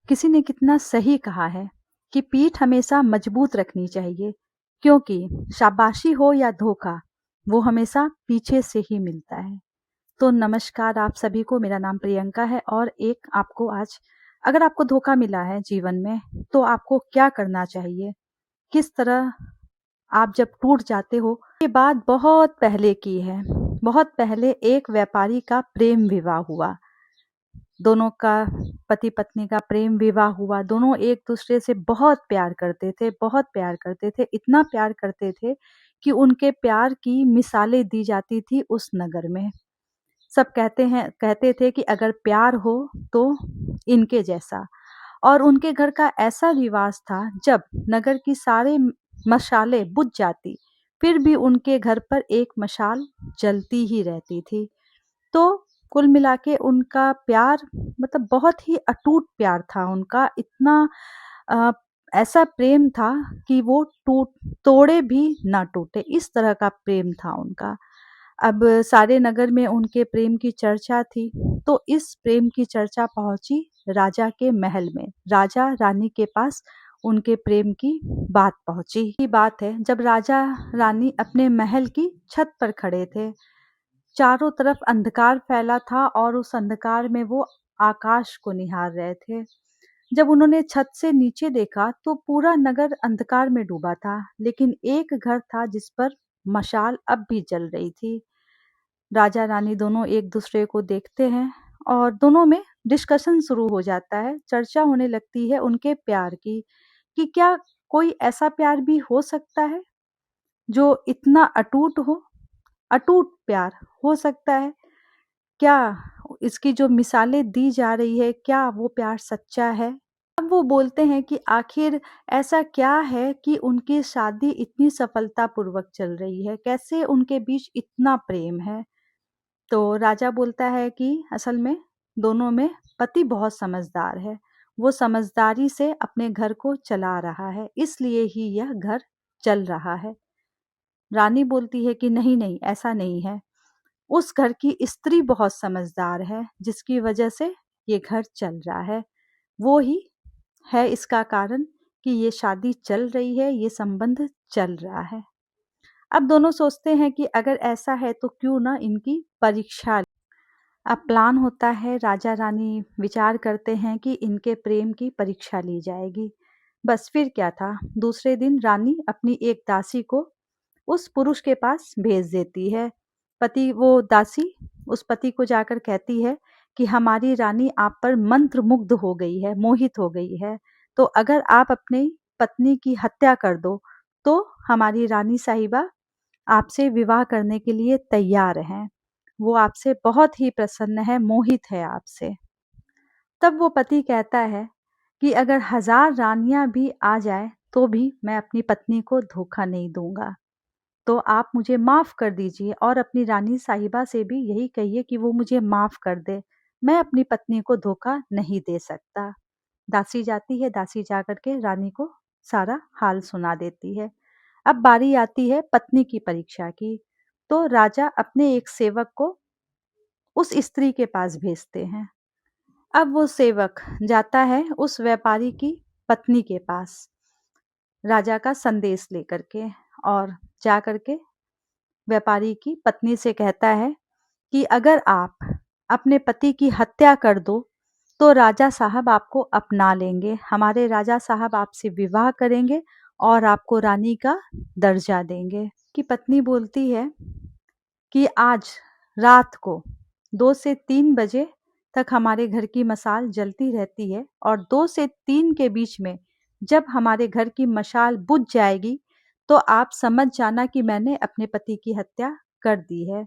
किसी ने कितना सही कहा है कि पीठ हमेशा मजबूत रखनी चाहिए, क्योंकि शाबाशी हो या धोखा, वो हमेशा पीछे से ही मिलता है। तो नमस्कार आप सभी को, मेरा नाम प्रियंका है और एक आपको आज, अगर आपको धोखा मिला है जीवन में, तो आपको क्या करना चाहिए, किस तरह आप जब टूट जाते हो। ये बात बहुत पहले की है। बहुत पहले एक व्यापारी का प्रेम विवाह हुआ। दोनों का, पति पत्नी का प्रेम विवाह हुआ। दोनों एक दूसरे से बहुत प्यार करते थे, बहुत प्यार करते थे, इतना प्यार करते थे कि उनके प्यार की मिसालें दी जाती थी उस नगर में। सब कहते थे कि अगर प्यार हो तो इनके जैसा। और उनके घर का ऐसा रिवाज था, जब नगर की सारे मशालें बुझ जाती, फिर भी उनके घर पर एक मशाल जलती ही रहती थी। तो कुल मिला के उनका प्यार, मतलब बहुत ही अटूट प्यार था उनका। इतना अ, ऐसा प्रेम था कि वो टूट तोड़े भी ना टूटे, इस तरह का प्रेम था उनका। अब सारे नगर में उनके प्रेम की चर्चा थी, तो इस प्रेम की चर्चा पहुंची राजा के महल में। राजा रानी के पास उनके प्रेम की बात पहुंची। ये बात है जब राजा रानी अपने महल की छत पर खड़े थे। चारों तरफ अंधकार फैला था और उस अंधकार में वो आकाश को निहार रहे थे। जब उन्होंने छत से नीचे देखा तो पूरा नगर अंधकार में डूबा था, लेकिन एक घर था जिस पर मशाल अब भी जल रही थी। राजा रानी दोनों एक दूसरे को देखते हैं और दोनों में डिस्कशन शुरू हो जाता है। चर्चा होने लगती है उनके प्यार की, कि क्या कोई ऐसा प्यार भी हो सकता है जो इतना अटूट हो। अटूट प्यार हो सकता है क्या? इसकी जो मिसालें दी जा रही है, क्या वो प्यार सच्चा है? अब वो बोलते हैं कि आखिर ऐसा क्या है कि उनकी शादी इतनी सफलतापूर्वक चल रही है, कैसे उनके बीच इतना प्रेम है। तो राजा बोलता है कि असल में दोनों में पति बहुत समझदार है। वो समझदारी से अपने घर को चला रहा है, इसलिए ही यह घर चल रहा है। रानी बोलती है कि नहीं नहीं, ऐसा नहीं है। उस घर की स्त्री बहुत समझदार है, जिसकी वजह से ये घर चल रहा है। वो ही है इसका कारण कि ये शादी चल रही है, ये संबंध चल रहा है। अब दोनों सोचते हैं कि अगर ऐसा है तो क्यों ना इनकी परीक्षा। अब प्लान होता है, राजा रानी विचार करते हैं कि इनके प्रेम की परीक्षा ली जाएगी। बस फिर क्या था, दूसरे दिन रानी अपनी एक दासी को उस पुरुष के पास भेज देती है। वो दासी उस पति को जाकर कहती है कि हमारी रानी आप पर मंत्र मुग्ध हो गई है, मोहित हो गई है। तो अगर आप अपनी पत्नी की हत्या कर दो, तो हमारी रानी साहिबा आपसे विवाह करने के लिए तैयार हैं। वो आपसे बहुत ही प्रसन्न है, मोहित है आपसे। तब वो पति कहता है कि अगर 1000 रानियां भी आ जाए तो भी मैं अपनी पत्नी को धोखा नहीं दूंगा। तो आप मुझे माफ कर दीजिए और अपनी रानी साहिबा से भी यही कहिए कि वो मुझे माफ कर दे। मैं अपनी पत्नी को धोखा नहीं दे सकता। दासी जाती है, दासी जाकर के रानी को सारा हाल सुना देती है। अब बारी आती है पत्नी की परीक्षा की। तो राजा अपने एक सेवक को उस स्त्री के पास भेजते हैं। अब वो सेवक जाता है उस व्यापारी की पत्नी के पास राजा का संदेश लेकर के, और जा करके व्यापारी की पत्नी से कहता है कि अगर आप अपने पति की हत्या कर दो तो राजा साहब आपको अपना लेंगे, हमारे राजा साहब आपसे विवाह करेंगे और आपको रानी का दर्जा देंगे। की पत्नी बोलती है कि आज रात को 2 से 3 बजे तक हमारे घर की मशाल जलती रहती है, और 2 से 3 के बीच में जब हमारे घर की मशाल बुझ जाएगी तो आप समझ जाना कि मैंने अपने पति की हत्या कर दी है।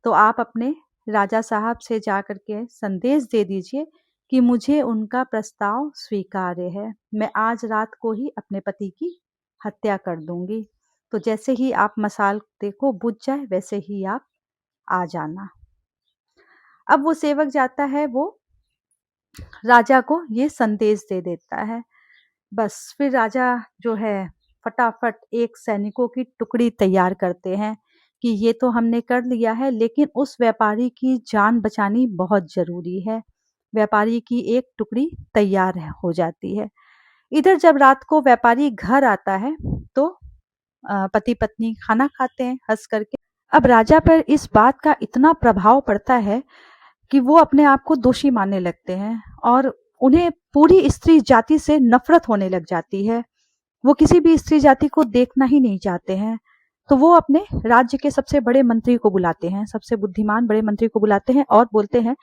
तो आप अपने राजा साहब से जाकर के संदेश दे दीजिए कि मुझे उनका प्रस्ताव स्वीकार्य है। मैं आज रात को ही अपने पति की हत्या कर दूंगी। तो जैसे ही आप मशाल देखो बुझ जाए, वैसे ही आप आ जाना। अब वो सेवक जाता है, वो राजा को ये संदेश दे देता है। बस फिर राजा जो है फटाफट एक सैनिकों की टुकड़ी तैयार करते हैं कि ये तो हमने कर लिया है, लेकिन उस व्यापारी की जान बचानी बहुत जरूरी है। व्यापारी की एक टुकड़ी तैयार हो जाती है। इधर जब रात को व्यापारी घर आता है तो पति पत्नी खाना खाते हैं हंस करके। अब राजा पर इस बात का इतना प्रभाव पड़ता है कि वो अपने आप को दोषी मानने लगते हैं और उन्हें पूरी स्त्री जाति से नफरत होने लग जाती है। वो किसी भी स्त्री जाति को देखना ही नहीं चाहते हैं। तो वो अपने राज्य के सबसे बड़े मंत्री को बुलाते हैं, सबसे बुद्धिमान बड़े मंत्री को बुलाते हैं और बोलते हैं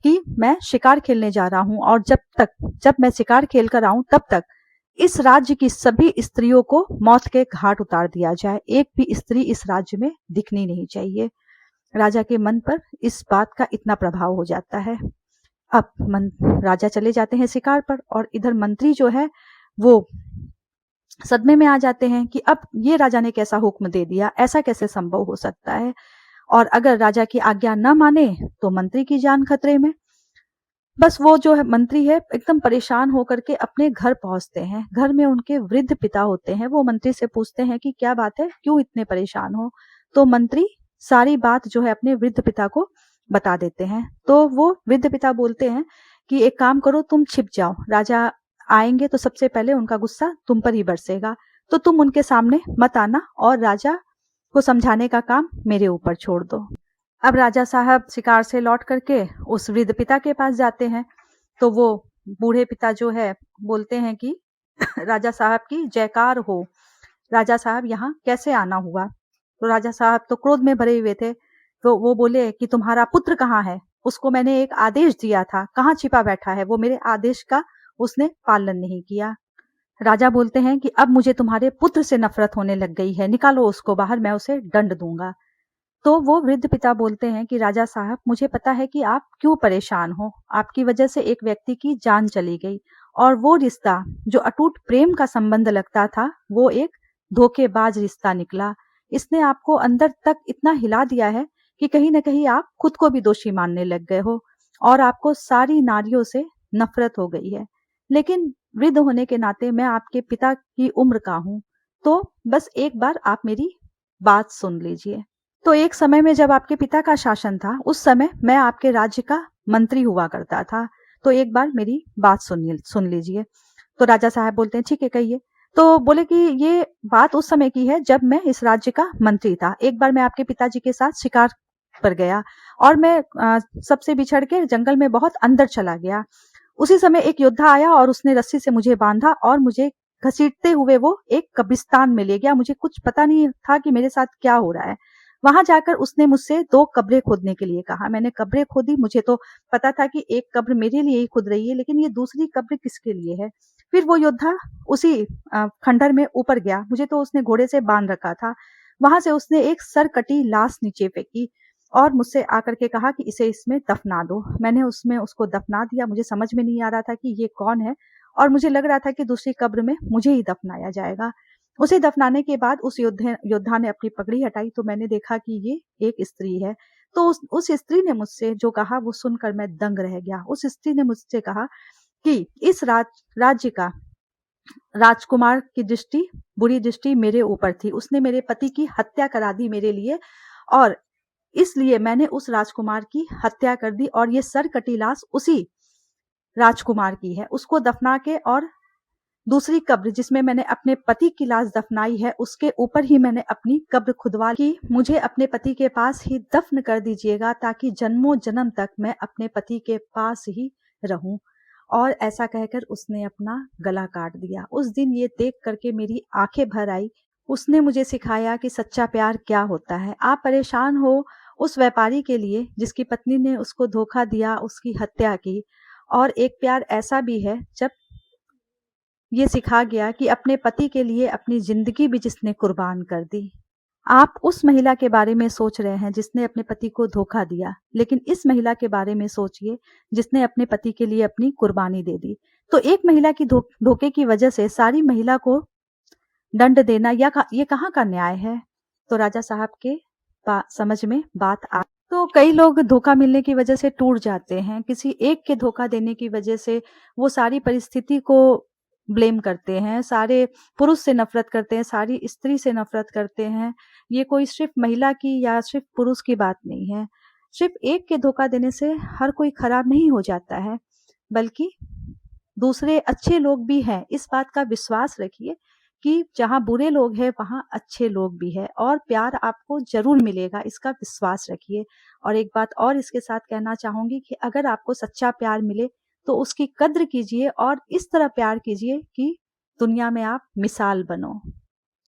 कि मैं शिकार खेलने जा रहा हूं और जब मैं शिकार खेल कर आऊं तब तक इस राज्य की सभी स्त्रियों को मौत के घाट उतार दिया जाए। एक भी स्त्री इस राज्य में दिखनी नहीं चाहिए। राजा के मन पर इस बात का इतना प्रभाव हो जाता है। अब राजा चले जाते हैं शिकार पर और इधर मंत्री जो है वो सदमे में आ जाते हैं कि अब ये राजा ने कैसा हुक्म दे दिया, ऐसा कैसे संभव हो सकता है। और अगर राजा की आज्ञा न माने तो मंत्री की जान खतरे में। बस वो जो है मंत्री है एकदम परेशान होकर के अपने घर पहुंचते हैं। घर में उनके वृद्ध पिता होते हैं। वो मंत्री से पूछते हैं कि क्या बात है, क्यों इतने परेशान हो। तो मंत्री सारी बात जो है अपने वृद्ध पिता को बता देते हैं। तो वो वृद्ध पिता बोलते हैं कि एक काम करो, तुम छिप जाओ, राजा आएंगे तो सबसे पहले उनका गुस्सा तुम पर ही बरसेगा, तो तुम उनके सामने मत आना और राजा को समझाने का काम मेरे ऊपर छोड़ दो। अब राजा साहब शिकार से लौट करके उस वृद्ध पिता के पास जाते हैं। तो वो बूढ़े पिता जो है बोलते हैं कि राजा साहब की जयकार हो, राजा साहब यहाँ कैसे आना हुआ। तो राजा साहब तो क्रोध में भरे हुए थे। तो वो बोले कि तुम्हारा पुत्र कहाँ है, उसको मैंने एक आदेश दिया था, कहाँ छिपा बैठा है, वो मेरे आदेश का उसने पालन नहीं किया। राजा बोलते हैं कि अब मुझे तुम्हारे पुत्र से नफरत होने लग गई है, निकालो उसको बाहर, मैं उसे दंड दूंगा। तो वो वृद्ध पिता बोलते हैं कि राजा साहब, मुझे पता है कि आप क्यों परेशान हो। आपकी वजह से एक व्यक्ति की जान चली गई और वो रिश्ता जो अटूट प्रेम का संबंध लगता था वो एक धोखेबाज रिश्ता निकला। इसने आपको अंदर तक इतना हिला दिया है कि कहीं ना कहीं आप खुद को भी दोषी मानने लग गए हो और आपको सारी नारियों से नफरत हो गई है। लेकिन वृद्ध होने के नाते मैं आपके पिता की उम्र का हूं, तो बस एक बार आप मेरी बात सुन लीजिए। तो एक समय में जब आपके पिता का शासन था, उस समय मैं आपके राज्य का मंत्री हुआ करता था, तो एक बार मेरी बात सुन लीजिए। तो राजा साहब बोलते हैं ठीक है, कहिए। तो बोले कि ये बात उस समय की है जब मैं इस राज्य का मंत्री था। एक बार मैं आपके पिताजी के साथ शिकार पर गया और मैं सबसे बिछड़ के जंगल में बहुत अंदर चला गया। उसी समय एक योद्धा आया और उसने रस्सी से मुझे बांधा और मुझे घसीटते हुए वो एक कब्रिस्तान में ले गया। मुझे कुछ पता नहीं था कि मेरे साथ क्या हो रहा है। वहां जाकर उसने मुझसे 2 कब्रें खोदने के लिए कहा। मैंने कब्रें खोदी। मुझे तो पता था कि एक कब्र मेरे लिए ही खुद रही है, लेकिन ये दूसरी कब्र किसके लिए है। फिर वो योद्धा उसी खंडर में ऊपर गया। मुझे तो उसने घोड़े से बांध रखा था। वहां से उसने एक सरकटी लाश नीचे फेंकी और मुझसे आकर के कहा कि इसे इसमें दफना दो। मैंने उसमें उसको दफना दिया। मुझे समझ में नहीं आ रहा था कि ये कौन है और मुझे लग रहा था कि दूसरी कब्र में मुझे ही दफनाया जाएगा। उसे दफनाने के बाद उस योद्धा ने अपनी पगड़ी हटाई तो मैंने देखा कि ये एक स्त्री है। तो उस स्त्री ने मुझसे जो कहा वो सुनकर मैं दंग रह गया। उस स्त्री ने मुझसे कहा कि इस राज्य का राजकुमार की दृष्टि, बुरी दृष्टि मेरे ऊपर थी। उसने मेरे पति की हत्या करा दी मेरे लिए और इसलिए मैंने उस राजकुमार की हत्या कर दी और ये सरकटी लाश उसी राजकुमार की है। उसको दफना के और दूसरी कब्र जिसमें मैंने अपने पति की लाश दफनाई है उसके ऊपर ही मैंने अपनी कब्र खुदवा ली। मुझे अपने पति के पास ही दफन कर दीजिएगा ताकि जन्मों जन्म तक मैं अपने पति के पास ही रहूं। और ऐसा कहकर उसने अपना गला काट दिया। उस दिन ये देख करके मेरी आंखें भर आई। उसने मुझे सिखाया कि सच्चा प्यार क्या होता है। आप परेशान हो उस व्यापारी के लिए जिसकी पत्नी ने उसको धोखा दिया, उसकी हत्या की। और एक प्यार ऐसा भी है जब ये सिखा गया कि अपने पति के लिए अपनी जिंदगी भी जिसने कुर्बान कर दी। आप उस महिला के बारे में सोच रहे हैं जिसने अपने पति को धोखा दिया, लेकिन इस महिला के बारे में सोचिए जिसने अपने पति के लिए अपनी कुर्बानी दे दी। तो एक महिला की धोखे की वजह से सारी महिला को दंड देना ये कहाँ का न्याय है। तो राजा साहब के समझ में बात आ। तो कई लोग धोखा मिलने की वजह से टूट जाते हैं। किसी एक के धोखा देने की वजह से वो सारी परिस्थिति को ब्लेम करते हैं, सारे पुरुष से नफरत करते हैं, सारी स्त्री से नफरत करते हैं। ये कोई सिर्फ महिला की या सिर्फ पुरुष की बात नहीं है। सिर्फ एक के धोखा देने से हर कोई खराब नहीं हो जाता है। बल्कि दूसरे अच्छे लोग भी हैं। इस बात का विश्वास रखिए कि जहाँ बुरे लोग हैं वहाँ अच्छे लोग भी हैं और प्यार आपको ज़रूर मिलेगा, इसका विश्वास रखिए। और एक बात और इसके साथ कहना चाहूँगी कि अगर आपको सच्चा प्यार मिले तो उसकी कद्र कीजिए और इस तरह प्यार कीजिए कि दुनिया में आप मिसाल बनो।